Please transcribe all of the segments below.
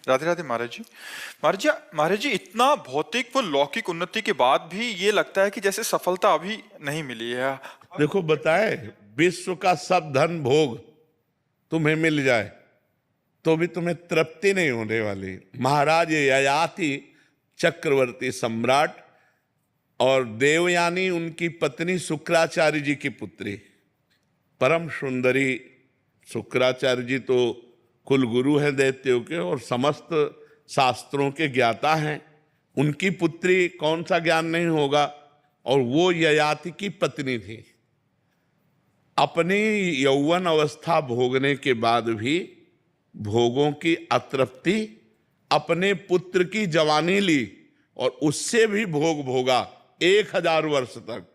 राधे राधे महाराज जी। महाराज जी इतना भौतिक व लौकिक उन्नति के बाद भी ये लगता है कि जैसे सफलता अभी नहीं मिली है। देखो बताए, विश्व का सब धन भोग तुम्हें मिल जाए तो भी तुम्हें तृप्ति नहीं होने वाली। महाराज ययाति चक्रवर्ती सम्राट और देवयानी उनकी पत्नी शुक्राचार्य जी की पुत्री, परम सुंदरी। शुक्राचार्य जी तो कुल गुरु हैं दैत्यों के और समस्त शास्त्रों के ज्ञाता हैं। उनकी पुत्री कौन सा ज्ञान नहीं होगा। और वो ययाति की पत्नी थी। अपनी यौवन अवस्था भोगने के बाद भी भोगों की अतृप्ति, अपने पुत्र की जवानी ली और उससे भी भोग भोगा 1000 वर्ष तक,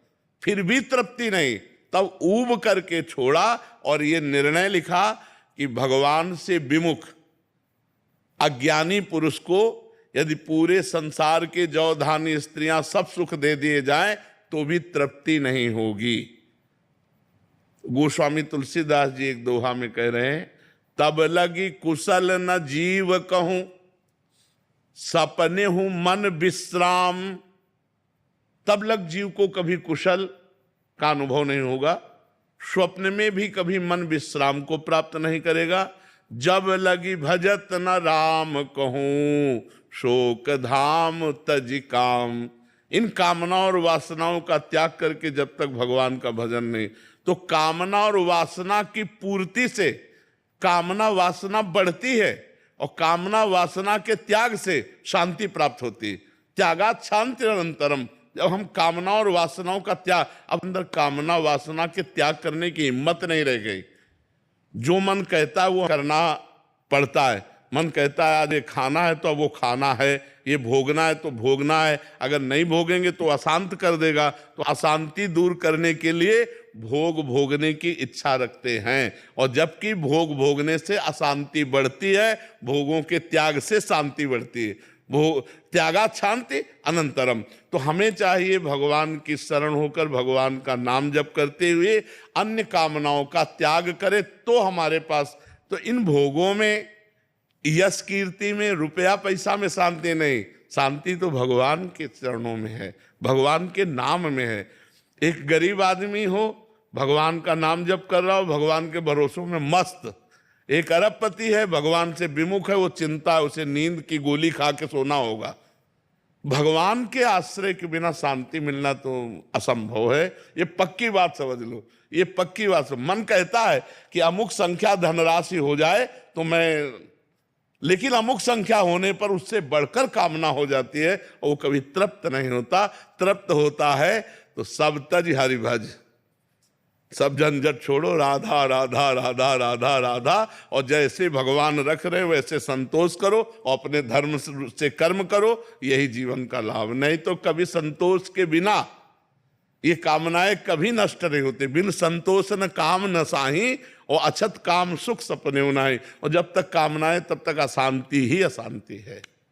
फिर भी तृप्ति नहीं। तब ऊब करके छोड़ा और ये निर्णय लिखा कि भगवान से विमुख अज्ञानी पुरुष को यदि पूरे संसार के जौ धान्य स्त्रियां सब सुख दे दिए जाएं तो भी तृप्ति नहीं होगी। गोस्वामी तुलसीदास जी एक दोहा में कह रहे हैं, तब लगी कुशल न जीव कहूं, सपने हूं मन विश्राम। तब लग जीव को कभी कुशल का अनुभव नहीं होगा, स्वप्न में भी कभी मन विश्राम को प्राप्त नहीं करेगा। जब लगी भजत न राम कहूं, शोक धाम तज काम। इन कामना और वासनाओं का त्याग करके जब तक भगवान का भजन नहीं, तो कामना और वासना की पूर्ति से कामना वासना बढ़ती है और कामना वासना के त्याग से शांति प्राप्त होती है। त्यागात शांति अनंतरम। जब हम कामना और वासनाओं का त्याग, अब अंदर कामना वासना के त्याग करने की हिम्मत नहीं रह गई। जो मन कहता है वो करना पड़ता है। मन कहता है आज ये खाना है तो अब वो खाना है, ये भोगना है तो भोगना है। अगर नहीं भोगेंगे तो अशांत कर देगा। तो अशांति दूर करने के लिए भोग भोगने की इच्छा रखते हैं। और जबकि भोग भोगने से अशांति बढ़ती है, भोगों के त्याग से शांति बढ़ती है। त्यागात शांति अनंतरम। तो हमें चाहिए भगवान की शरण होकर भगवान का नाम जप करते हुए अन्य कामनाओं का त्याग करें तो हमारे पास। तो इन भोगों में, यश कीर्ति में, रुपया पैसा में शांति नहीं। शांति तो भगवान के चरणों में है, भगवान के नाम में है। एक गरीब आदमी हो, भगवान का नाम जप कर रहा हो, भगवान के भरोसों में मस्त। एक अरबपति है, भगवान से विमुख है, वो चिंता है, उसे नींद की गोली खा के सोना होगा। भगवान के आश्रय के बिना शांति मिलना तो असंभव है। ये पक्की बात समझ लो, ये पक्की बात। मन कहता है कि अमुक संख्या धनराशि हो जाए तो मैं, लेकिन अमुक संख्या होने पर उससे बढ़कर कामना हो जाती है और वो कभी तृप्त नहीं होता। तृप्त होता है तो सब तज हरि भज, सब झंझट छोड़ो, राधा राधा राधा राधा राधा। और जैसे भगवान रख रहे वैसे संतोष करो और अपने धर्म से कर्म करो, यही जीवन का लाभ। नहीं तो कभी संतोष के बिना ये कामनाएं कभी नष्ट नहीं होती। बिन संतोष न काम न साही और अछत काम सुख सपने उनाई। और जब तक कामनाएं तब तक अशांति ही अशांति है।